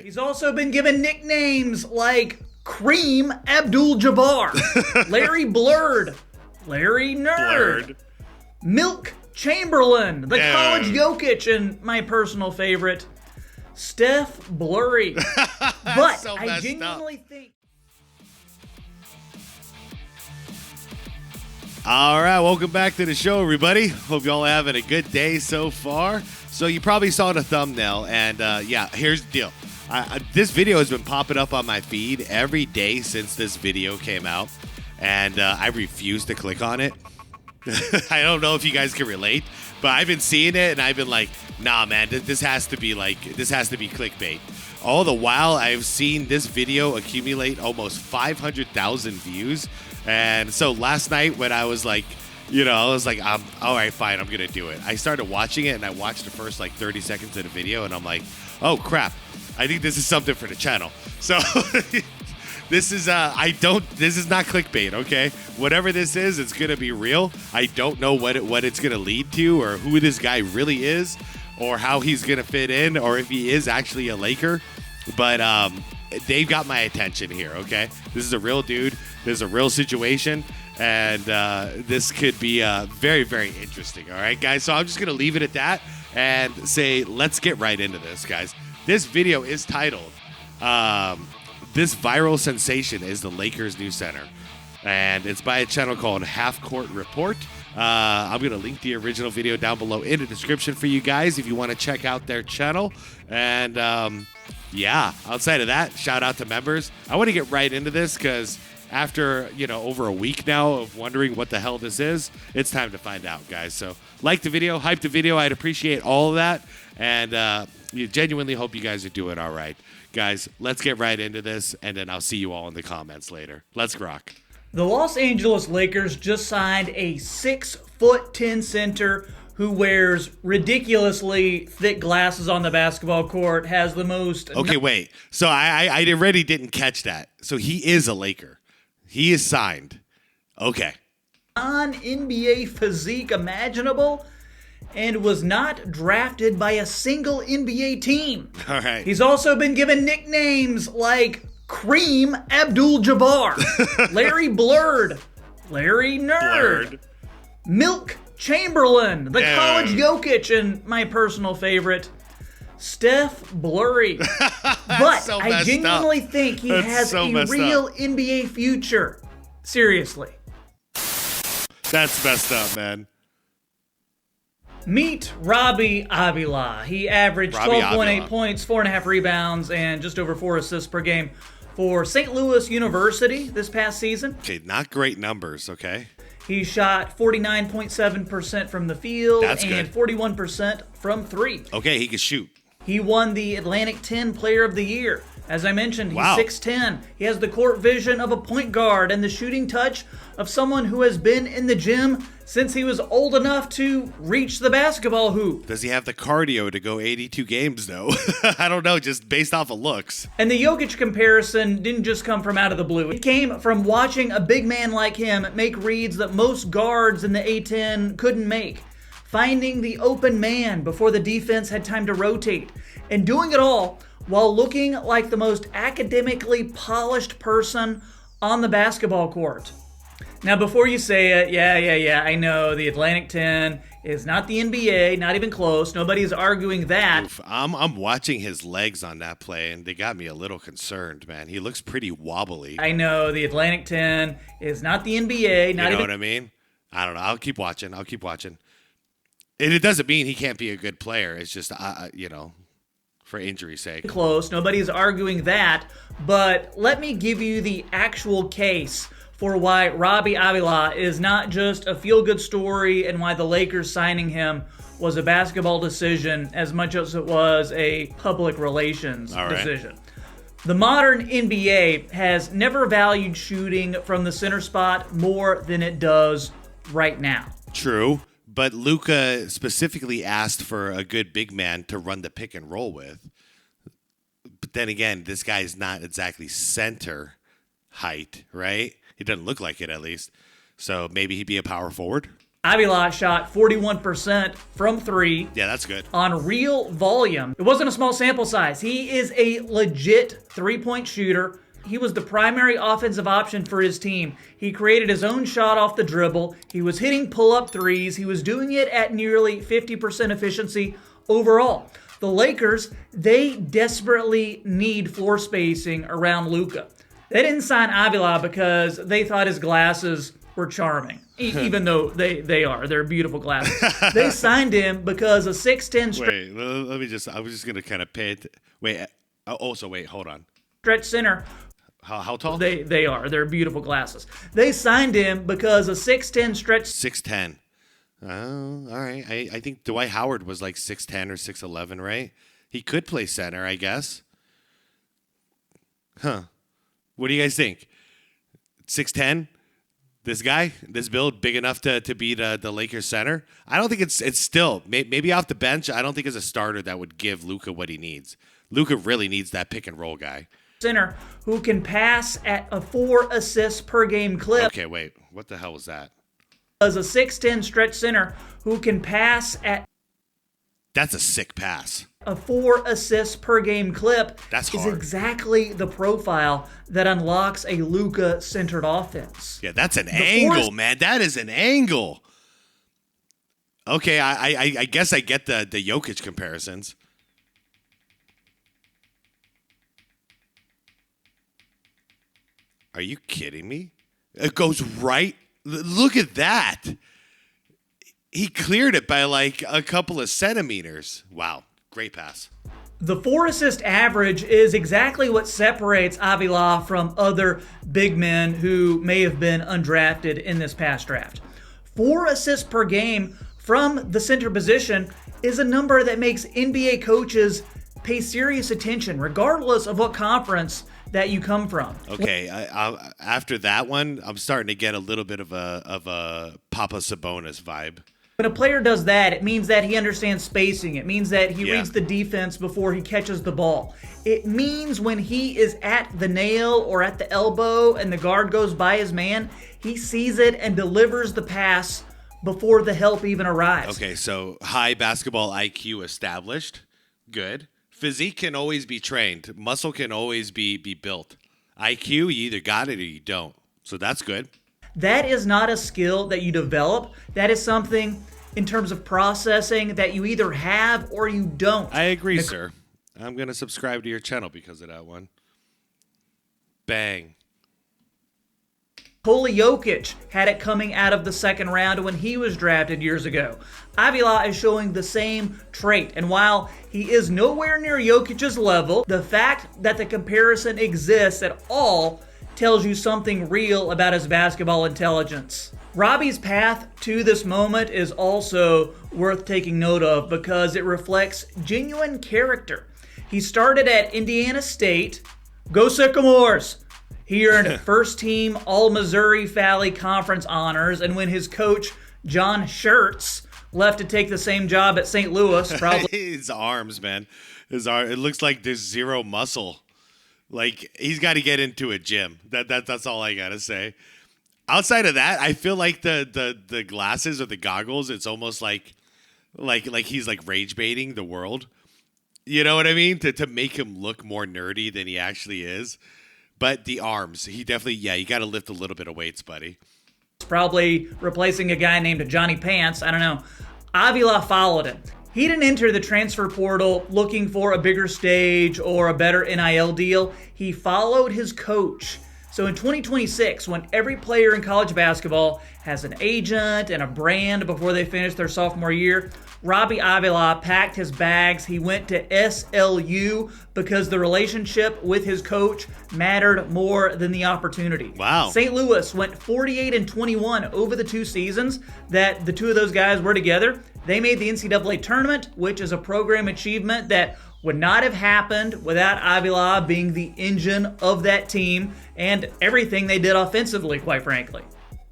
He's also been given nicknames like Cream Abdul-Jabbar, Larry Blurred, Larry Nerd, Milk Chamberlain, the college Jokic, and my personal favorite, Steph Blurry. But so I genuinely think... All right, welcome back to the show, everybody. Hope y'all are having a good day so far. So you probably saw the thumbnail, and yeah, here's the deal. This video has been popping up on my feed every day since this video came out, and I refuse to click on it. I don't know if you guys can relate, but I've been seeing it, and I've been like, nah, man, this has to be clickbait. All the while, I've seen this video accumulate almost 500,000 views. And so last night when I was like, all right, fine, I'm going to do it. I started watching it, and I watched the first 30 seconds of the video, and I'm like, oh, crap. I think this is something for the channel. So this is not clickbait, okay? Whatever this is, it's going to be real. I don't know what it's going to lead to, or who this guy really is, or how he's going to fit in, or if he is actually a Laker. But they've got my attention here, okay? This is a real dude. This is a real situation, and this could be very, very interesting, all right, guys? So I'm just going to leave it at that and say, let's get right into this, guys. This video is titled, This Viral Sensation is the Lakers' New Center, and it's by a channel called Half Court Report. I'm going to link the original video down below in the description for you guys if you want to check out their channel. And yeah, outside of that, shout out to members. I want to get right into this because after, over a week now of wondering what the hell this is, it's time to find out, guys. So like the video, hype the video. I'd appreciate all of that. And genuinely hope you guys are doing all right. Guys, let's get right into this, and then I'll see you all in the comments later. Let's rock. The Los Angeles Lakers just signed a 6'10" center who wears ridiculously thick glasses on the basketball court, has the most... Okay, wait. So I already didn't catch that. So he is a Laker. He is signed. Okay. Non-NBA physique imaginable, and was not drafted by a single NBA team. All right. He's also been given nicknames like Cream Abdul-Jabbar, Larry Blurred, Larry Nerd, Milk Chamberlain, the college Jokic, and my personal favorite, Steph Blurry. But so I genuinely think he has a real NBA future. Seriously. That's messed up, man. Meet Robbie Avila. He averaged 12.8 points, 4.5 rebounds, and just over 4 assists per game for St. Louis University this past season. Okay, not great numbers, okay? He shot 49.7% from the field That's and good. 41% from three. Okay, he can shoot. He won the Atlantic 10 Player of the Year. As I mentioned, he's Wow. 6'10". He has the court vision of a point guard and the shooting touch of someone who has been in the gym since he was old enough to reach the basketball hoop. Does he have the cardio to go 82 games, though? I don't know, just based off of looks. And the Jokic comparison didn't just come from out of the blue. It came from watching a big man like him make reads that most guards in the A10 couldn't make. Finding the open man before the defense had time to rotate. And doing it all while looking like the most academically polished person on the basketball court. Now, before you say it, yeah, I know the Atlantic 10 is not the NBA, not even close. Nobody's arguing that. Oof, I'm watching his legs on that play, and they got me a little concerned, man. He looks pretty wobbly. I know the Atlantic 10 is not the NBA, not you know even... what I mean? I don't know. I'll keep watching. And it doesn't mean he can't be a good player. It's just, for injury's sake. Close. Nobody's arguing that. But let me give you the actual case for why Robbie Avila is not just a feel-good story and why the Lakers signing him was a basketball decision as much as it was a public relations decision. The modern NBA has never valued shooting from the center spot more than it does right now. True, but Luka specifically asked for a good big man to run the pick and roll with. But then again, this guy's not exactly center height, right? He doesn't look like it, at least. So maybe he'd be a power forward. Avila shot 41% from three. Yeah, that's good. On real volume. It wasn't a small sample size. He is a legit three-point shooter. He was the primary offensive option for his team. He created his own shot off the dribble. He was hitting pull-up threes. He was doing it at nearly 50% efficiency overall. The Lakers, they desperately need floor spacing around Luka. They didn't sign Avila because they thought his glasses were charming, even though they are. They're beautiful glasses. They signed him because a 6'10" Wait, let me just, I was just going to kind of pay it. Wait, wait, hold on. Stretch center. How tall? They are. They're beautiful glasses. They signed him because a 6'10" stretch. 6'10". Oh, all right. I think Dwight Howard was like 6'10" or 6'11", right? He could play center, I guess. Huh. What do you guys think? 6'10"? This guy, this build, big enough to be the Lakers center? I don't think it's still, maybe off the bench, I don't think as a starter that would give Luka what he needs. Luka really needs that pick and roll guy. Center who can pass at a 4 assists per game clip. Okay, wait. What the hell was that? As a 6'10" stretch center who can pass at... That's a sick pass. A 4 assists per game clip. That's is hard. Exactly the profile that unlocks a Luka-centered offense. Yeah, that's an angle, man. That is an angle. Okay, I guess I get the Jokic comparisons. Are you kidding me? It goes right. Look at that. He cleared it by like a couple of centimeters. Wow. Great pass. The 4 assist average is exactly what separates Avila from other big men who may have been undrafted in this past draft. 4 assists per game from the center position is a number that makes NBA coaches pay serious attention, regardless of what conference that you come from. Okay, after that one, I'm starting to get a little bit of a Papa Sabonis vibe. When a player does that, it means that he understands spacing. It means that he reads the defense before he catches the ball. It means when he is at the nail or at the elbow and the guard goes by his man, he sees it and delivers the pass before the help even arrives. Okay, so high basketball IQ established. Good. Physique can always be trained. Muscle can always be built. IQ, you either got it or you don't. So that's good. That is not a skill that you develop. That is something in terms of processing that you either have or you don't. I agree, sir. I'm going to subscribe to your channel because of that one. Bang. Nikola Jokic had it coming out of the second round when he was drafted years ago. Avila is showing the same trait, and while he is nowhere near Jokic's level, the fact that the comparison exists at all tells you something real about his basketball intelligence. Robbie's path to this moment is also worth taking note of because it reflects genuine character. He started at Indiana State. Go Sycamores! He earned first-team All-Missouri Valley Conference honors, and when his coach, John Schertz, left to take the same job at St. Louis, probably... His arms, man. His arm. It looks like there's zero muscle. Like, he's got to get into a gym. That's all I got to say. Outside of that, I feel like the glasses or the goggles, it's almost like he's like rage baiting the world. You know what I mean? To make him look more nerdy than he actually is. But the arms, he definitely, you got to lift a little bit of weights, buddy. Probably replacing a guy named Johnny Pants. I don't know. Avila followed him. He didn't enter the transfer portal looking for a bigger stage or a better NIL deal. He followed his coach. So in 2026, when every player in college basketball has an agent and a brand before they finish their sophomore year, Robbie Avila packed his bags. He went to SLU because the relationship with his coach mattered more than the opportunity. Wow. St. Louis went 48-21 over the 2 seasons that the two of those guys were together. They made the NCAA tournament, which is a program achievement that would not have happened without Avila being the engine of that team and everything they did offensively, quite frankly.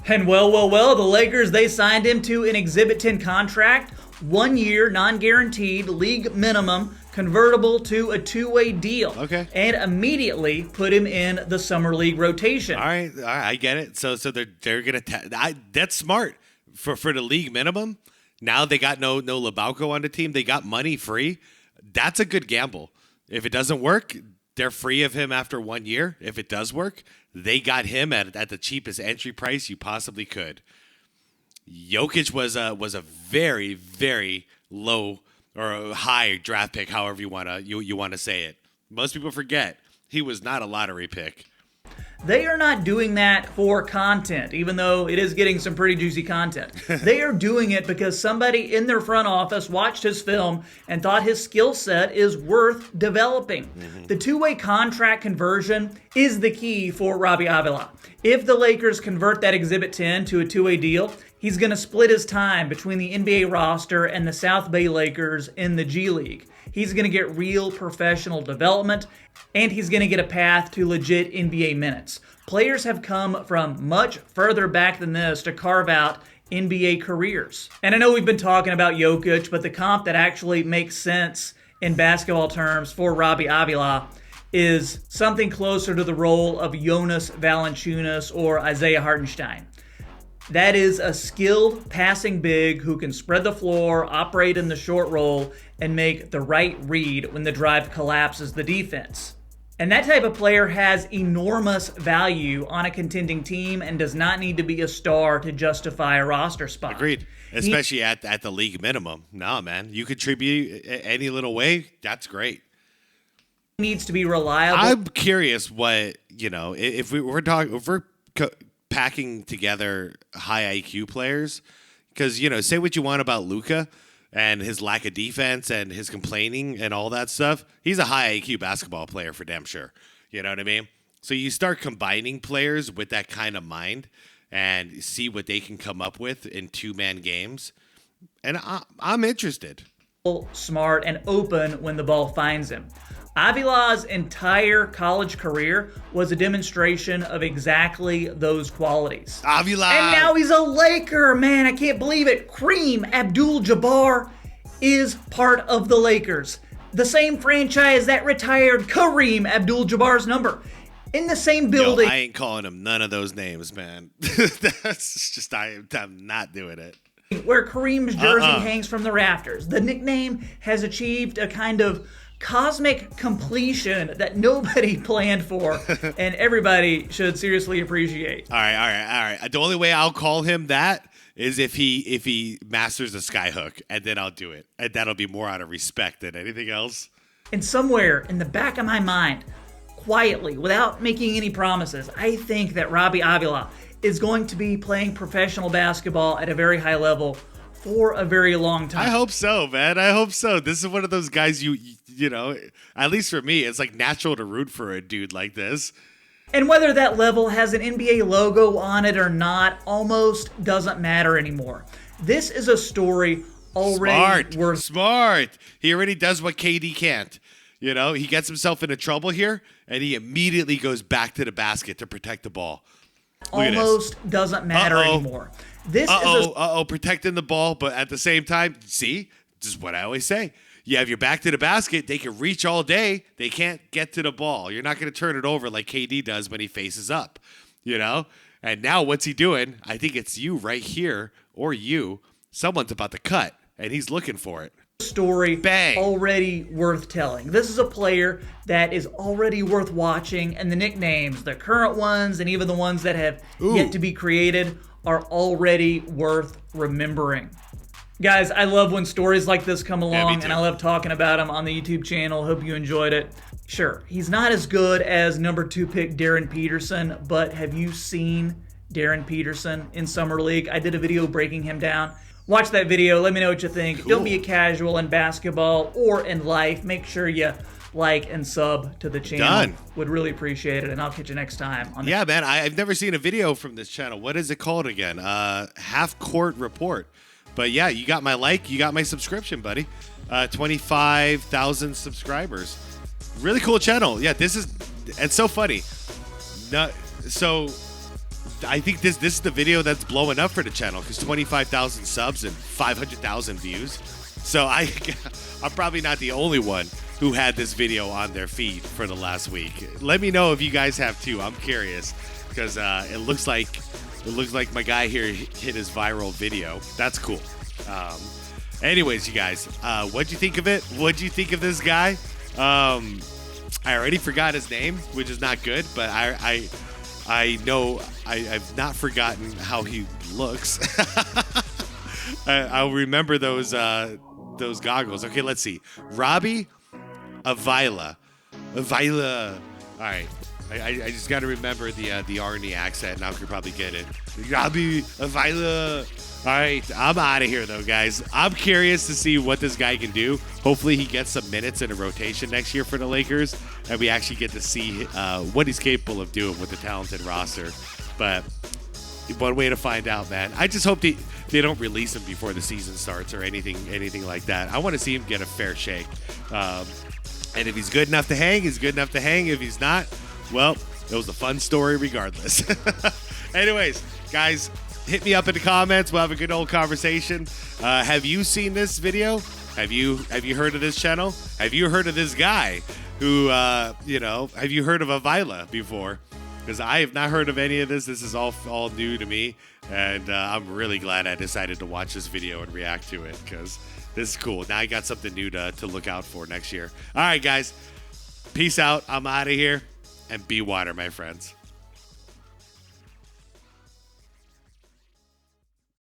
And well, the Lakers, they signed him to an Exhibit 10 contract, 1 year, non-guaranteed, league minimum, convertible to a 2-way deal. Okay. And immediately put him in the summer league rotation. All right, I get it. So they're gonna that's smart. for the league minimum, now they got no Lebowko on the team. They got money free. That's a good gamble. If it doesn't work, they're free of him after 1 year. If it does work, they got him at the cheapest entry price you possibly could. Jokic was a very, very low or a high draft pick, however you wanna say it. Most people forget he was not a lottery pick. They are not doing that for content, even though it is getting some pretty juicy content. They are doing it because somebody in their front office watched his film and thought his skill set is worth developing. The two-way contract conversion is the key for Robbie Avila. If the Lakers convert that Exhibit 10 to a two-way deal, he's going to split his time between the NBA roster and the South Bay Lakers in the G League. He's going to get real professional development, and he's going to get a path to legit NBA minutes. Players have come from much further back than this to carve out NBA careers. And I know we've been talking about Jokic, but the comp that actually makes sense in basketball terms for Robbie Avila is something closer to the role of Jonas Valanciunas or Isaiah Hartenstein. That is a skilled passing big who can spread the floor, operate in the short roll, and make the right read when the drive collapses the defense. And that type of player has enormous value on a contending team and does not need to be a star to justify a roster spot. Agreed. Especially at the league minimum. No, man. You contribute any little way, that's great. Needs to be reliable. I'm curious what, if we're packing together high IQ players, because, say what you want about Luka and his lack of defense and his complaining and all that stuff. He's a high IQ basketball player for damn sure. You know what I mean? So you start combining players with that kind of mind and see what they can come up with in two-man games. And I'm interested. Smart and open when the ball finds him. Avila's entire college career was a demonstration of exactly those qualities. Avila! And now he's a Laker, man, I can't believe it. Kareem Abdul-Jabbar is part of the Lakers. The same franchise that retired Kareem Abdul-Jabbar's number. In the same building. I ain't calling him none of those names, man. That's just, I'm not doing it. Where Kareem's jersey hangs from the rafters. The nickname has achieved a kind of cosmic completion that nobody planned for, and everybody should seriously appreciate. All right. The only way I'll call him that is if he masters the skyhook, and then I'll do it. And that'll be more out of respect than anything else. And somewhere in the back of my mind, quietly, without making any promises, I think that Robbie Avila is going to be playing professional basketball at a very high level for a very long time. I hope so, man. I hope so. This is one of those guys you know, at least for me, it's like natural to root for a dude like this. And whether that level has an NBA logo on it or not almost doesn't matter anymore. This is a story already Smart. He already does what KD can't. You know, he gets himself into trouble here, and he immediately goes back to the basket to protect the ball. Almost doesn't matter anymore. This is protecting the ball, but at the same time, see, this is what I always say. You have your back to the basket, they can reach all day, they can't get to the ball. You're not going to turn it over like KD does when he faces up, you know? And now what's he doing? I think it's you right here, or you. Someone's about to cut, and he's looking for it. Story already worth telling. This is a player that is already worth watching, and the nicknames, the current ones and even the ones that have yet to be created, are already worth remembering. Guys, I love when stories like this come along, and I love talking about them on the YouTube channel. Hope you enjoyed it. Sure, he's not as good as number 2 pick Darren Peterson, but have you seen Darren Peterson in Summer League? I did a video breaking him down. Watch that video. Let me know what you think. Cool. Don't be a casual in basketball or in life. Make sure you like and sub to the channel. Done. Would really appreciate it, and I'll catch you next time. Yeah, man. I've never seen a video from this channel. What is it called again? Half Court Report. But yeah, you got my like. You got my subscription, buddy. 25,000 subscribers. Really cool channel. Yeah, it's so funny. So I think this is the video that's blowing up for the channel because 25,000 subs and 500,000 views. So I'm probably not the only one who had this video on their feed for the last week. Let me know if you guys have too. I'm curious because it looks like It looks like my guy here hit his viral video. That's cool. Anyways, you guys, what'd you think of it? What'd you think of this guy? I already forgot his name, which is not good, but I know I've not forgotten how he looks. I'll remember those goggles. Okay, let's see. Robbie Avila. Avila. All right. I just got to remember the Arnie accent. Now I could probably get it. Robbie Avila. All right. I'm out of here, though, guys. I'm curious to see what this guy can do. Hopefully he gets some minutes in a rotation next year for the Lakers, and we actually get to see what he's capable of doing with the talented roster. But one way to find out, man. I just hope they don't release him before the season starts or anything like that. I want to see him get a fair shake. And if he's good enough to hang, he's good enough to hang. If he's not, well, it was a fun story regardless. Anyways, guys, hit me up in the comments. We'll have a good old conversation. Have you seen this video? Have you heard of this channel? Have you heard of this guy who, have you heard of Avila before? Because I have not heard of any of this. This is all new to me. And I'm really glad I decided to watch this video and react to it because this is cool. Now I got something new to look out for next year. All right, guys. Peace out. I'm out of here. And be water, my friends.